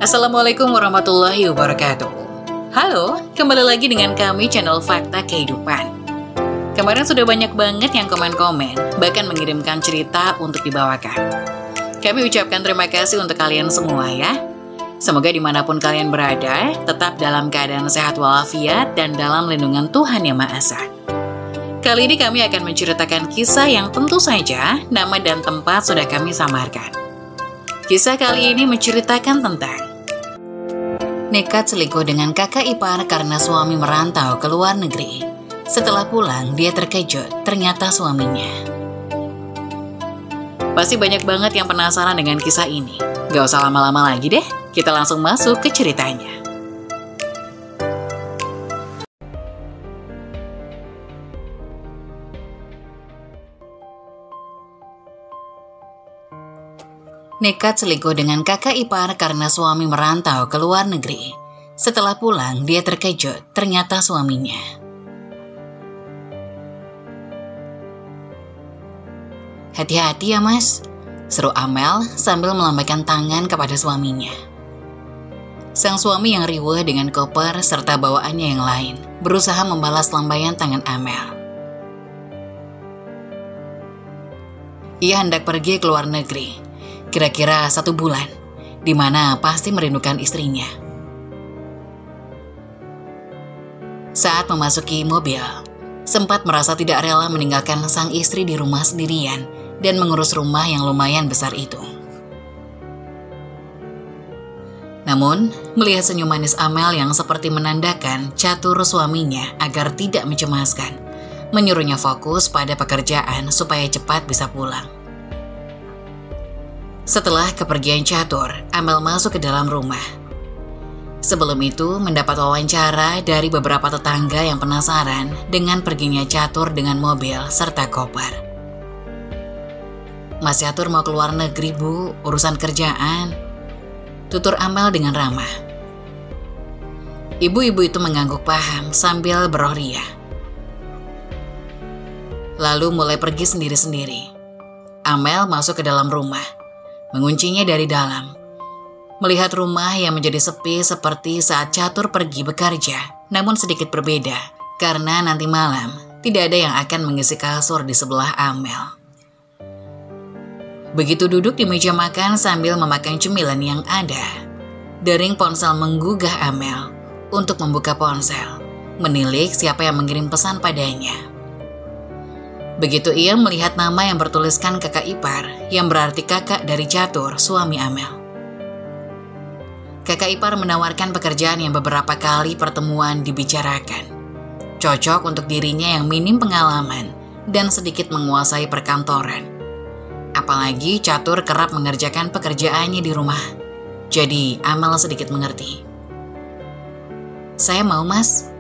Assalamualaikum warahmatullahi wabarakatuh. Halo, kembali lagi dengan kami channel Fakta Kehidupan. Kemarin sudah banyak banget yang komen-komen, bahkan mengirimkan cerita untuk dibawakan. Kami ucapkan terima kasih untuk kalian semua ya. Semoga dimanapun kalian berada, tetap dalam keadaan sehat walafiat dan dalam lindungan Tuhan Yang Maha Esa. Kali ini kami akan menceritakan kisah yang tentu saja nama dan tempat sudah kami samarkan. Kisah kali ini menceritakan tentang nekat selingkuh dengan kakak ipar karena suami merantau ke luar negeri. Setelah pulang, dia terkejut, ternyata suaminya. Pasti banyak banget yang penasaran dengan kisah ini. Gak usah lama-lama lagi deh, kita langsung masuk ke ceritanya. Nekat selingkuh dengan kakak ipar karena suami merantau ke luar negeri. Setelah pulang, dia terkejut, ternyata suaminya. Hati-hati ya mas, seru Amel sambil melambaikan tangan kepada suaminya. Sang suami yang riweuh dengan koper serta bawaannya yang lain, berusaha membalas lambaian tangan Amel. Ia hendak pergi ke luar negeri. Kira-kira 1 bulan, di mana pasti merindukan istrinya. Saat memasuki mobil, sempat merasa tidak rela meninggalkan sang istri di rumah sendirian dan mengurus rumah yang lumayan besar itu. Namun, melihat senyum manis Amel yang seperti menandakan catur suaminya agar tidak mencemaskan, menyuruhnya fokus pada pekerjaan supaya cepat bisa pulang. Setelah kepergian catur, Amel masuk ke dalam rumah. Sebelum itu, mendapat wawancara dari beberapa tetangga yang penasaran dengan perginya catur dengan mobil serta koper. Mas Catur mau keluar negeri bu, urusan kerjaan, tutur Amel dengan ramah. Ibu-ibu itu mengangguk paham sambil beroria. Lalu mulai pergi sendiri-sendiri. Amel masuk ke dalam rumah, menguncinya dari dalam. Melihat rumah yang menjadi sepi seperti saat Catur pergi bekerja, namun sedikit berbeda, karena nanti malam tidak ada yang akan mengisi kasur di sebelah Amel. Begitu duduk di meja makan sambil memakan cemilan yang ada, dering ponsel menggugah Amel untuk membuka ponsel, menilik siapa yang mengirim pesan padanya. Begitu ia melihat nama yang bertuliskan kakak ipar, yang berarti kakak dari Catur, suami Amel. Kakak ipar menawarkan pekerjaan yang beberapa kali pertemuan dibicarakan. Cocok untuk dirinya yang minim pengalaman dan sedikit menguasai perkantoran. Apalagi Catur kerap mengerjakan pekerjaannya di rumah. Jadi Amel sedikit mengerti. Saya mau mas.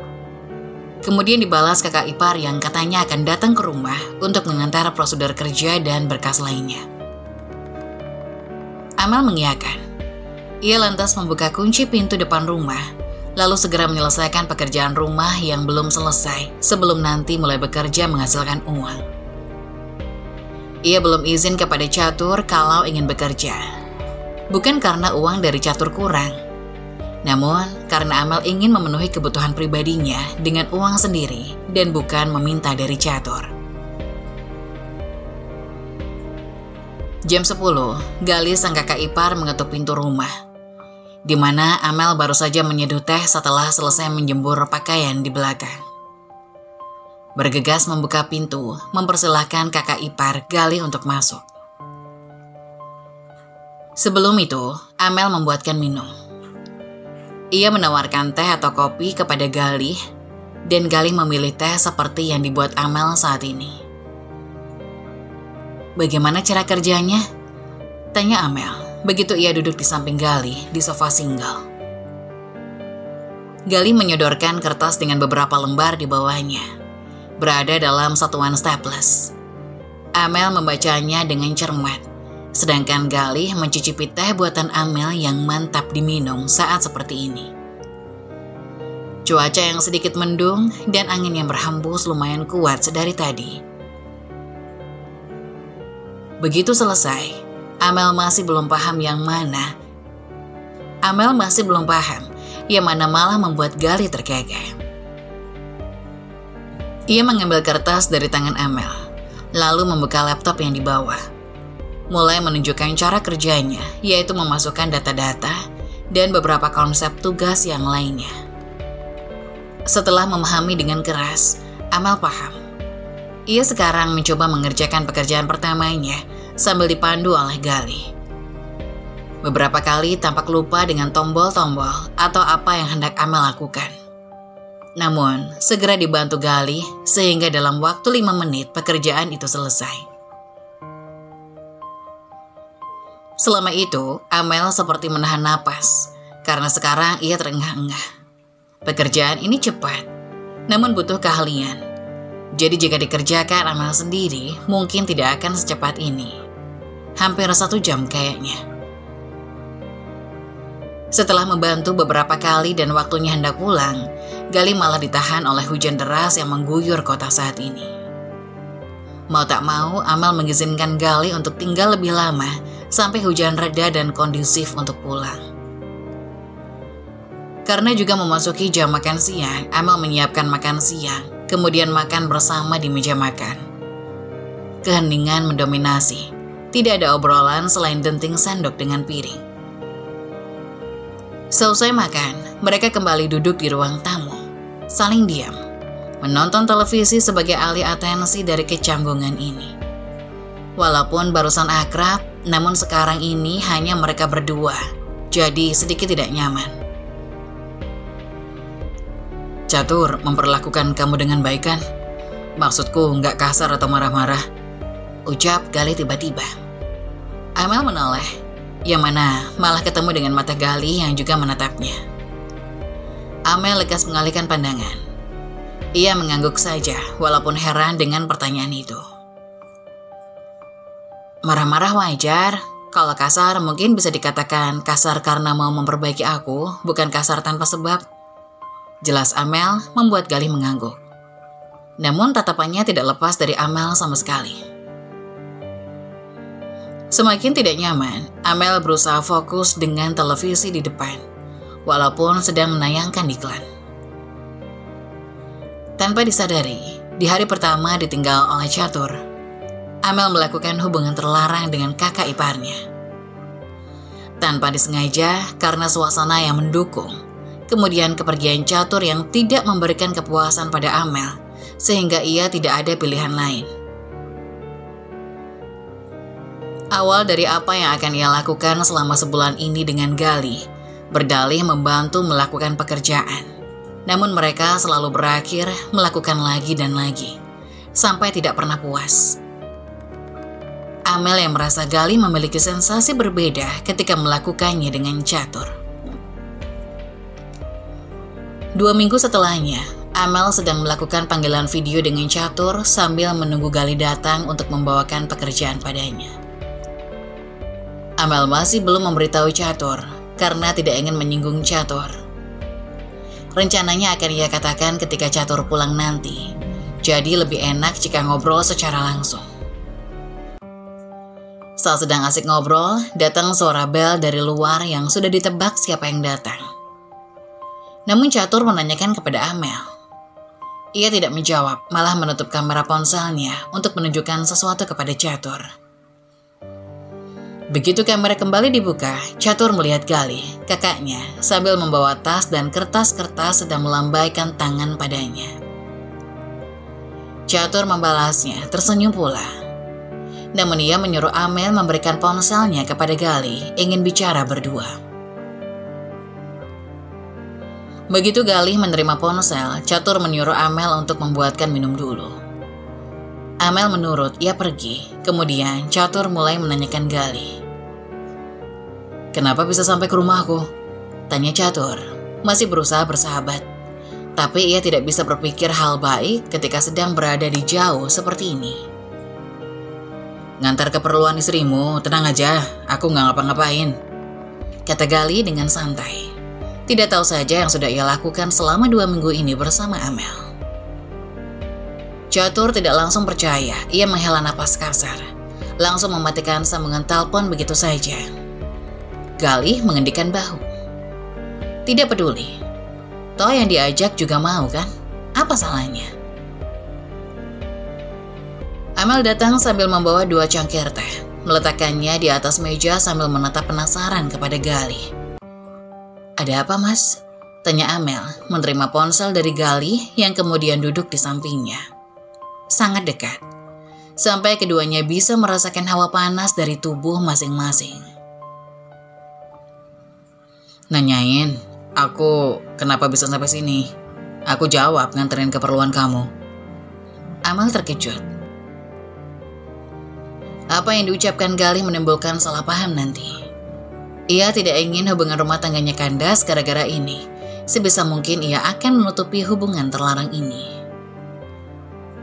Kemudian dibalas kakak ipar yang katanya akan datang ke rumah untuk mengantar prosedur kerja dan berkas lainnya. Amel mengiyakan. Ia lantas membuka kunci pintu depan rumah, lalu segera menyelesaikan pekerjaan rumah yang belum selesai sebelum nanti mulai bekerja menghasilkan uang. Ia belum izin kepada Catur kalau ingin bekerja. Bukan karena uang dari Catur kurang, namun karena Amel ingin memenuhi kebutuhan pribadinya dengan uang sendiri dan bukan meminta dari Catur. Jam 10, Galis sang kakak ipar mengetuk pintu rumah, di mana Amel baru saja menyeduh teh setelah selesai menjemur pakaian di belakang. Bergegas membuka pintu, mempersilahkan kakak ipar Galih untuk masuk. Sebelum itu, Amel membuatkan minum. Ia menawarkan teh atau kopi kepada Galih, dan Galih memilih teh seperti yang dibuat Amel saat ini. Bagaimana cara kerjanya? Tanya Amel, begitu ia duduk di samping Galih di sofa single. Galih menyodorkan kertas dengan beberapa lembar di bawahnya, berada dalam satuan staples. Amel membacanya dengan cermat, sedangkan Galih mencicipi teh buatan Amel yang mantap diminum saat seperti ini. Cuaca yang sedikit mendung dan angin yang berhembus lumayan kuat sedari tadi. Begitu selesai, Amel masih belum paham yang mana Amel masih belum paham, yang mana malah membuat Galih terkekeh. Ia mengambil kertas dari tangan Amel, lalu membuka laptop yang dibawa. Mulai menunjukkan cara kerjanya, yaitu memasukkan data-data dan beberapa konsep tugas yang lainnya. Setelah memahami dengan keras, Amel paham. Ia sekarang mencoba mengerjakan pekerjaan pertamanya sambil dipandu oleh Galih. Beberapa kali tampak lupa dengan tombol-tombol atau apa yang hendak Amel lakukan. Namun, segera dibantu Galih sehingga dalam waktu 5 menit pekerjaan itu selesai. Selama itu, Amel seperti menahan napas karena sekarang ia terengah-engah. Pekerjaan ini cepat, namun butuh keahlian. Jadi jika dikerjakan Amel sendiri, mungkin tidak akan secepat ini. Hampir 1 jam kayaknya. Setelah membantu beberapa kali dan waktunya hendak pulang, Galih malah ditahan oleh hujan deras yang mengguyur kota saat ini. Mau tak mau, Amel mengizinkan Galih untuk tinggal lebih lama sampai hujan reda dan kondusif untuk pulang. Karena juga memasuki jam makan siang, Amel menyiapkan makan siang, kemudian makan bersama di meja makan. Keheningan mendominasi. Tidak ada obrolan selain denting sendok dengan piring. Selesai makan, mereka kembali duduk di ruang tamu, saling diam, menonton televisi sebagai alih atensi dari kecanggungan ini. Walaupun barusan akrab, namun sekarang ini hanya mereka berdua, jadi sedikit tidak nyaman. Catur memperlakukan kamu dengan baik kan? Maksudku nggak kasar atau marah-marah, ucap Galih tiba-tiba. Amel menoleh, yang mana malah ketemu dengan mata Galih yang juga menatapnya. Amel lekas mengalihkan pandangan. Ia mengangguk saja, walaupun heran dengan pertanyaan itu. Marah-marah wajar. Kalau kasar mungkin bisa dikatakan kasar karena mau memperbaiki aku, bukan kasar tanpa sebab. Jelas Amel membuat Galih mengangguk. Namun tatapannya tidak lepas dari Amel sama sekali. Semakin tidak nyaman, Amel berusaha fokus dengan televisi di depan, walaupun sedang menayangkan iklan. Tanpa disadari, di hari pertama ditinggal oleh Catur, Amel melakukan hubungan terlarang dengan kakak iparnya. Tanpa disengaja, karena suasana yang mendukung, kemudian kepergian Catur yang tidak memberikan kepuasan pada Amel, sehingga ia tidak ada pilihan lain. Awal dari apa yang akan ia lakukan selama sebulan ini dengan Galih, berdalih membantu melakukan pekerjaan. Namun mereka selalu berakhir melakukan lagi dan lagi, sampai tidak pernah puas. Amel yang merasa Galih memiliki sensasi berbeda ketika melakukannya dengan Catur. 2 minggu setelahnya, Amel sedang melakukan panggilan video dengan Catur sambil menunggu Galih datang untuk membawakan pekerjaan padanya. Amel masih belum memberitahu Catur karena tidak ingin menyinggung Catur. Rencananya akan ia katakan ketika Catur pulang nanti, jadi lebih enak jika ngobrol secara langsung. Saat sedang asik ngobrol, datang suara bel dari luar yang sudah ditebak siapa yang datang. Namun Catur menanyakan kepada Amel. Ia tidak menjawab, malah menutup kamera ponselnya untuk menunjukkan sesuatu kepada Catur. Begitu kamera kembali dibuka, Catur melihat Galih, kakaknya, sambil membawa tas dan kertas-kertas sedang melambaikan tangan padanya. Catur membalasnya, tersenyum pula. Namun ia menyuruh Amel memberikan ponselnya kepada Galih, ingin bicara berdua. Begitu Galih menerima ponsel, Catur menyuruh Amel untuk membuatkan minum dulu. Amel menurut, ia pergi. Kemudian Catur mulai menanyakan Galih. Kenapa bisa sampai ke rumahku? Tanya Catur, masih berusaha bersahabat. Tapi ia tidak bisa berpikir hal baik ketika sedang berada di jauh seperti ini. Ngantar keperluan istrimu, tenang aja, aku nggak ngapa-ngapain, kata Galih dengan santai. Tidak tahu saja yang sudah ia lakukan selama 2 minggu ini bersama Amel. Catur tidak langsung percaya, ia menghela napas kasar. Langsung mematikan sambungan telepon begitu saja. Galih mengendikkan bahu. Tidak peduli. Toh yang diajak juga mau kan? Apa salahnya? Amel datang sambil membawa 2 cangkir teh. Meletakkannya di atas meja sambil menatap penasaran kepada Gali. "Ada apa, Mas?" tanya Amel, menerima ponsel dari Gali yang kemudian duduk di sampingnya. Sangat dekat, sampai keduanya bisa merasakan hawa panas dari tubuh masing-masing. "Nanyain, aku kenapa bisa sampai sini?" "Aku jawab nganterin keperluan kamu." Amel terkejut. Apa yang diucapkan Gali menimbulkan salah paham nanti. Ia tidak ingin hubungan rumah tangganya kandas gara-gara ini. Sebisa mungkin ia akan menutupi hubungan terlarang ini.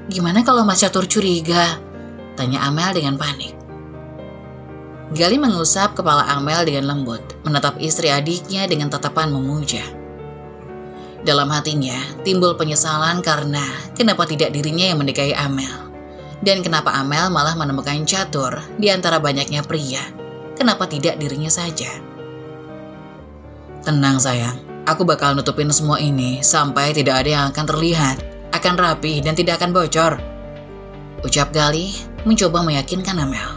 "Gimana kalau Mas Catur curiga?" tanya Amel dengan panik. Gali mengusap kepala Amel dengan lembut, menatap istri adiknya dengan tatapan memuja. Dalam hatinya timbul penyesalan karena kenapa tidak dirinya yang menikahi Amel. Dan kenapa Amel malah menemukan Catur di antara banyaknya pria? Kenapa tidak dirinya saja? "Tenang sayang, aku bakal nutupin semua ini sampai tidak ada yang akan terlihat. Akan rapi dan tidak akan bocor," ucap Gali mencoba meyakinkan Amel.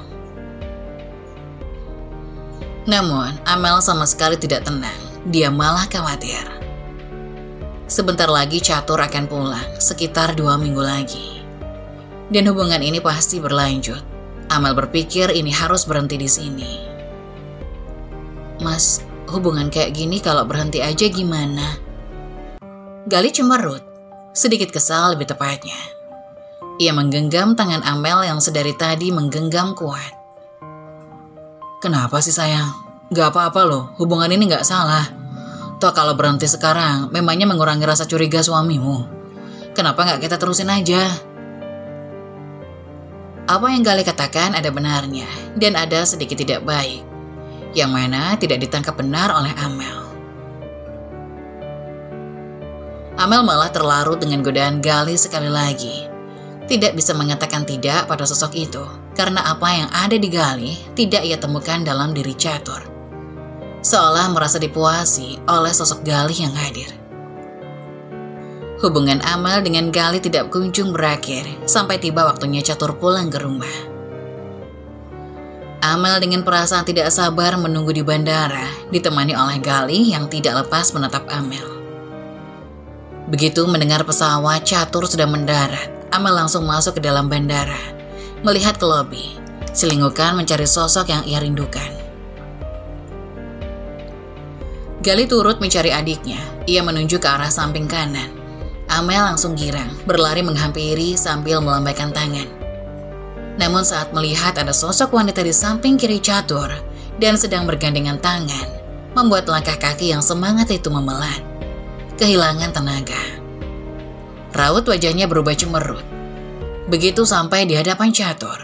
Namun Amel sama sekali tidak tenang, dia malah khawatir. Sebentar lagi Catur akan pulang, sekitar 2 minggu lagi. Dan hubungan ini pasti berlanjut. Amel berpikir ini harus berhenti di sini. "Mas, hubungan kayak gini kalau berhenti aja gimana?" Gali cemberut, sedikit kesal lebih tepatnya. Ia menggenggam tangan Amel yang sedari tadi menggenggam kuat. "Kenapa sih sayang? Gak apa-apa loh, hubungan ini gak salah. Toh kalau berhenti sekarang, memangnya mengurangi rasa curiga suamimu. Kenapa gak kita terusin aja?" Apa yang Gali katakan ada benarnya dan ada sedikit tidak baik, yang mana tidak ditangkap benar oleh Amel. Amel malah terlarut dengan godaan Gali sekali lagi. Tidak bisa mengatakan tidak pada sosok itu, karena apa yang ada di Gali tidak ia temukan dalam diri Catur. Seolah merasa dipuasi oleh sosok Gali yang hadir. Hubungan Amel dengan Gali tidak kunjung berakhir sampai tiba waktunya Catur pulang ke rumah. Amel dengan perasaan tidak sabar menunggu di bandara, ditemani oleh Gali yang tidak lepas menatap Amel. Begitu mendengar pesawat Catur sudah mendarat, Amel langsung masuk ke dalam bandara, melihat ke lobi, selingukan mencari sosok yang ia rindukan. Gali turut mencari adiknya, ia menuju ke arah samping kanan. Amel langsung girang, berlari menghampiri sambil melambaikan tangan. Namun saat melihat ada sosok wanita di samping kiri Catur dan sedang bergandengan tangan, membuat langkah kaki yang semangat itu memelan. Kehilangan tenaga. Raut wajahnya berubah cemerut. Begitu sampai di hadapan Catur,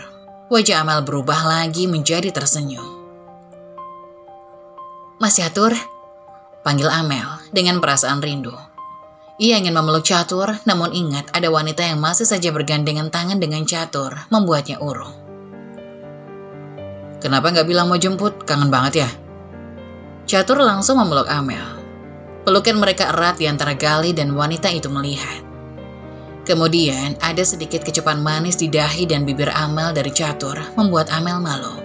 wajah Amel berubah lagi menjadi tersenyum. "Mas Catur," panggil Amel dengan perasaan rindu. Ia ingin memeluk Catur, namun ingat ada wanita yang masih saja bergandengan tangan dengan Catur, membuatnya urung. "Kenapa nggak bilang mau jemput? Kangen banget ya?" Catur langsung memeluk Amel. Pelukan mereka erat di antara Gali dan wanita itu melihat. Kemudian ada sedikit kecupan manis di dahi dan bibir Amel dari Catur, membuat Amel malu.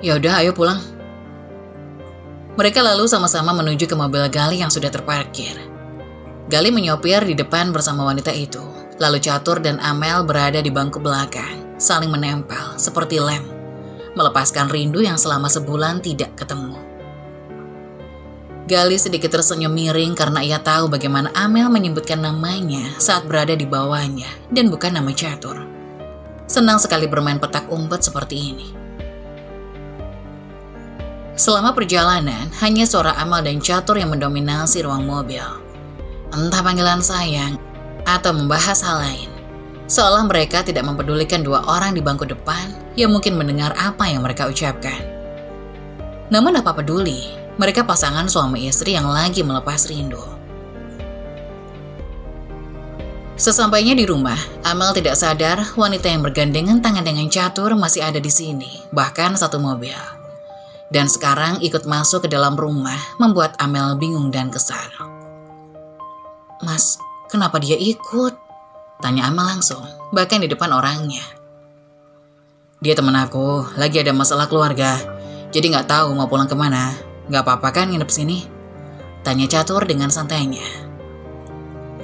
"Ya udah, ayo pulang." Mereka lalu sama-sama menuju ke mobil Gali yang sudah terparkir. Gali menyopir di depan bersama wanita itu, lalu Catur dan Amel berada di bangku belakang, saling menempel seperti lem, melepaskan rindu yang selama sebulan tidak ketemu. Gali sedikit tersenyum miring karena ia tahu bagaimana Amel menyebutkan namanya saat berada di bawahnya dan bukan nama Catur. Senang sekali bermain petak umpet seperti ini. Selama perjalanan, hanya suara Amel dan Catur yang mendominasi ruang mobil. Entah panggilan sayang atau membahas hal lain. Seolah mereka tidak mempedulikan dua orang di bangku depan yang mungkin mendengar apa yang mereka ucapkan. Namun apa peduli, mereka pasangan suami istri yang lagi melepas rindu. Sesampainya di rumah, Amel tidak sadar wanita yang bergandengan tangan dengan Catur masih ada di sini, bahkan satu mobil. Dan sekarang ikut masuk ke dalam rumah membuat Amel bingung dan kesal. "Mas, kenapa dia ikut?" tanya Amel langsung, bahkan di depan orangnya. "Dia teman aku, lagi ada masalah keluarga, jadi gak tahu mau pulang kemana. Gak apa-apa kan nginep sini?" tanya Catur dengan santainya.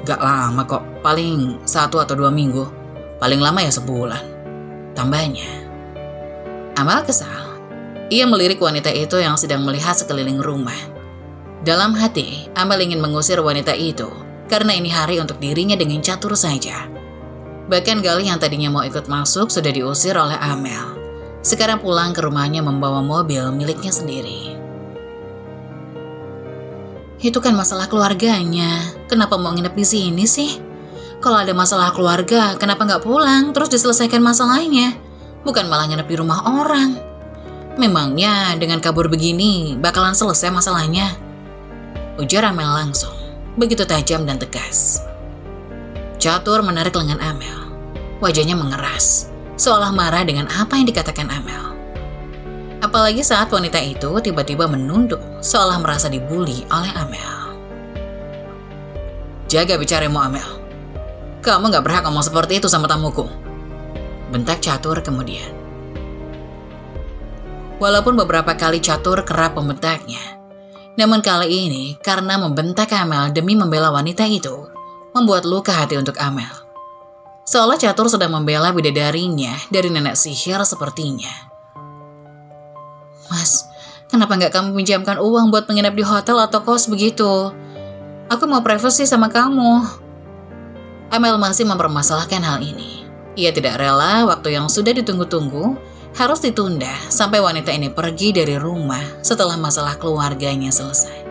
"Gak lama kok, paling 1 atau 2 minggu, paling lama ya sebulan," tambahnya. Amel kesal. Ia melirik wanita itu yang sedang melihat sekeliling rumah. Dalam hati, Amel ingin mengusir wanita itu karena ini hari untuk dirinya dengan Catur saja. Bahkan Galih yang tadinya mau ikut masuk sudah diusir oleh Amel. Sekarang pulang ke rumahnya membawa mobil miliknya sendiri. "Itu kan masalah keluarganya. Kenapa mau nginep di sini sih? Kalau ada masalah keluarga, kenapa nggak pulang terus diselesaikan masalahnya? Bukan malah nginep di rumah orang. Memangnya dengan kabur begini bakalan selesai masalahnya?" ujar Amel langsung, begitu tajam dan tegas. Catur menarik lengan Amel. Wajahnya mengeras, seolah marah dengan apa yang dikatakan Amel. Apalagi saat wanita itu tiba-tiba menunduk, seolah merasa dibuli oleh Amel. "Jaga bicaramu, Amel. Kamu gak berhak ngomong seperti itu sama tamuku," bentak Catur kemudian. Walaupun beberapa kali Catur kerap membentaknya, namun kali ini karena membentak Amel demi membela wanita itu, membuat luka hati untuk Amel. Seolah Catur sedang membela bidadarinya dari nenek sihir sepertinya. "Mas, kenapa nggak kamu pinjamkan uang buat menginap di hotel atau kos begitu? Aku mau privasi sama kamu." Amel masih mempermasalahkan hal ini. Ia tidak rela waktu yang sudah ditunggu-tunggu harus ditunda sampai wanita ini pergi dari rumah setelah masalah keluarganya selesai.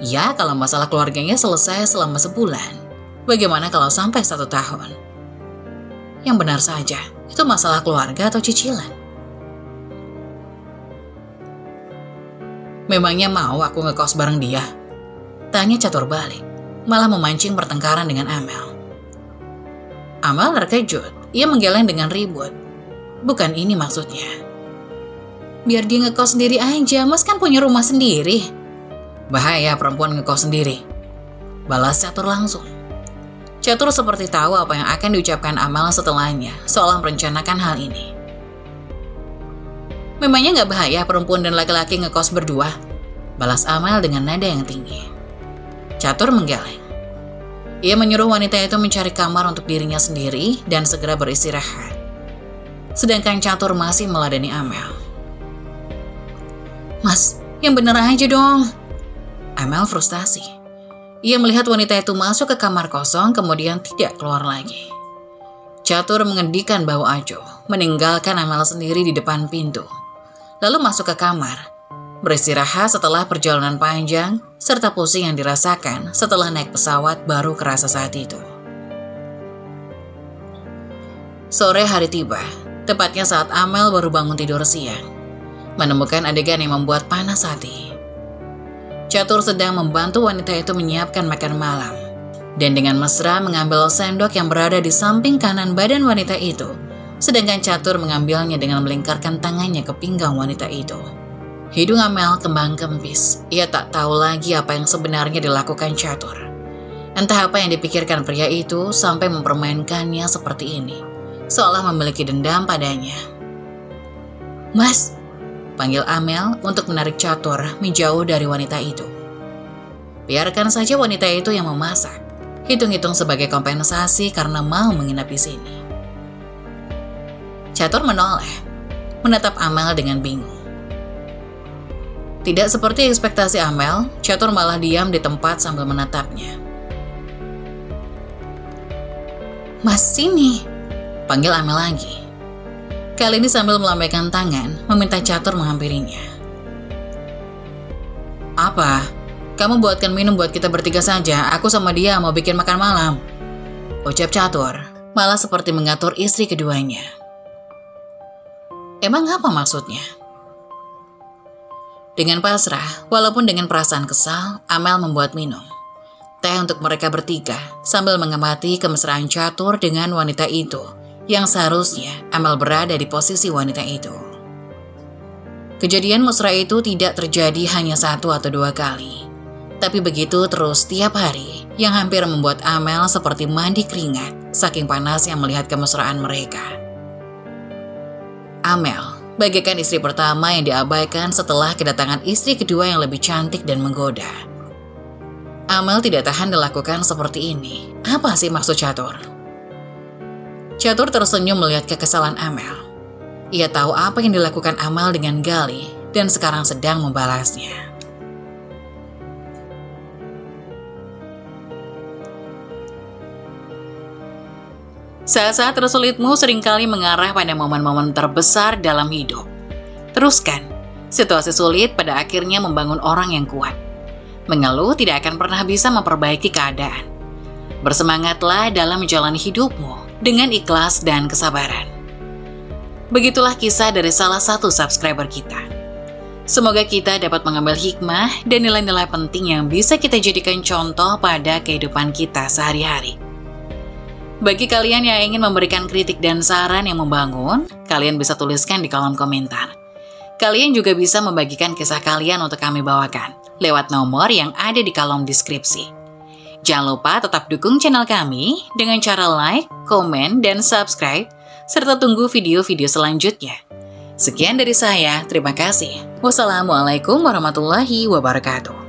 Ya, kalau masalah keluarganya selesai selama sebulan, bagaimana kalau sampai 1 tahun? Yang benar saja, itu masalah keluarga atau cicilan? "Memangnya mau aku ngekos bareng dia?" tanya Catur balik, malah memancing pertengkaran dengan Amel. Amel terkejut, ia menggeleng dengan ribut. "Bukan ini maksudnya. Biar dia ngekos sendiri aja, Mas kan punya rumah sendiri." "Bahaya perempuan ngekos sendiri," balas Catur langsung. Catur seperti tahu apa yang akan diucapkan Amel setelahnya, seolah merencanakan hal ini. "Memangnya gak bahaya perempuan dan laki-laki ngekos berdua?" balas Amel dengan nada yang tinggi. Catur menggeleng. Ia menyuruh wanita itu mencari kamar untuk dirinya sendiri dan segera beristirahat. Sedangkan Catur masih meladeni Amel. "Mas, yang bener aja dong." Amel frustasi. Ia melihat wanita itu masuk ke kamar kosong kemudian tidak keluar lagi. Catur mengendikan bau ajo, meninggalkan Amel sendiri di depan pintu. Lalu masuk ke kamar, beristirahat setelah perjalanan panjang, serta pusing yang dirasakan setelah naik pesawat baru kerasa saat itu. Sore hari tiba. Tepatnya saat Amel baru bangun tidur siang, menemukan adegan yang membuat panas hati. Catur sedang membantu wanita itu menyiapkan makan malam, dan dengan mesra mengambil sendok yang berada di samping kanan badan wanita itu, sedangkan Catur mengambilnya dengan melingkarkan tangannya ke pinggang wanita itu. Hidung Amel kembang kempis, ia tak tahu lagi apa yang sebenarnya dilakukan Catur. Entah apa yang dipikirkan pria itu sampai mempermainkannya seperti ini, seolah memiliki dendam padanya. "Mas," panggil Amel untuk menarik Catur menjauh dari wanita itu. Biarkan saja wanita itu yang memasak, hitung-hitung sebagai kompensasi karena mau menginap di sini. Catur menoleh, menatap Amel dengan bingung. Tidak seperti ekspektasi Amel, Catur malah diam di tempat sambil menatapnya. "Mas, sini," panggil Amel lagi. Kali ini sambil melambaikan tangan, meminta Catur menghampirinya. "Apa? Kamu buatkan minum buat kita bertiga saja, aku sama dia mau bikin makan malam," ucap Catur, malah seperti mengatur istri keduanya. Emang apa maksudnya? Dengan pasrah, walaupun dengan perasaan kesal, Amel membuat minum teh untuk mereka bertiga sambil mengamati kemesraan Catur dengan wanita itu yang seharusnya Amel berada di posisi wanita itu. Kejadian mesra itu tidak terjadi hanya 1 atau 2 kali. Tapi begitu terus tiap hari, yang hampir membuat Amel seperti mandi keringat, saking panasnya melihat kemesraan mereka. Amel bagaikan istri pertama yang diabaikan setelah kedatangan istri kedua yang lebih cantik dan menggoda. Amel tidak tahan dilakukan seperti ini. Apa sih maksud Catur? Catur tersenyum melihat kekesalan Amel. Ia tahu apa yang dilakukan Amel dengan Gali dan sekarang sedang membalasnya. Saat-saat tersulitmu seringkali mengarah pada momen-momen terbesar dalam hidup. Teruskan, situasi sulit pada akhirnya membangun orang yang kuat. Mengeluh tidak akan pernah bisa memperbaiki keadaan. Bersemangatlah dalam menjalani hidupmu dengan ikhlas dan kesabaran. Begitulah kisah dari salah satu subscriber kita. Semoga kita dapat mengambil hikmah dan nilai-nilai penting yang bisa kita jadikan contoh pada kehidupan kita sehari-hari. Bagi kalian yang ingin memberikan kritik dan saran yang membangun, kalian bisa tuliskan di kolom komentar. Kalian juga bisa membagikan kisah kalian untuk kami bawakan lewat nomor yang ada di kolom deskripsi. Jangan lupa tetap dukung channel kami dengan cara like, komen, dan subscribe, serta tunggu video-video selanjutnya. Sekian dari saya, terima kasih. Wassalamualaikum warahmatullahi wabarakatuh.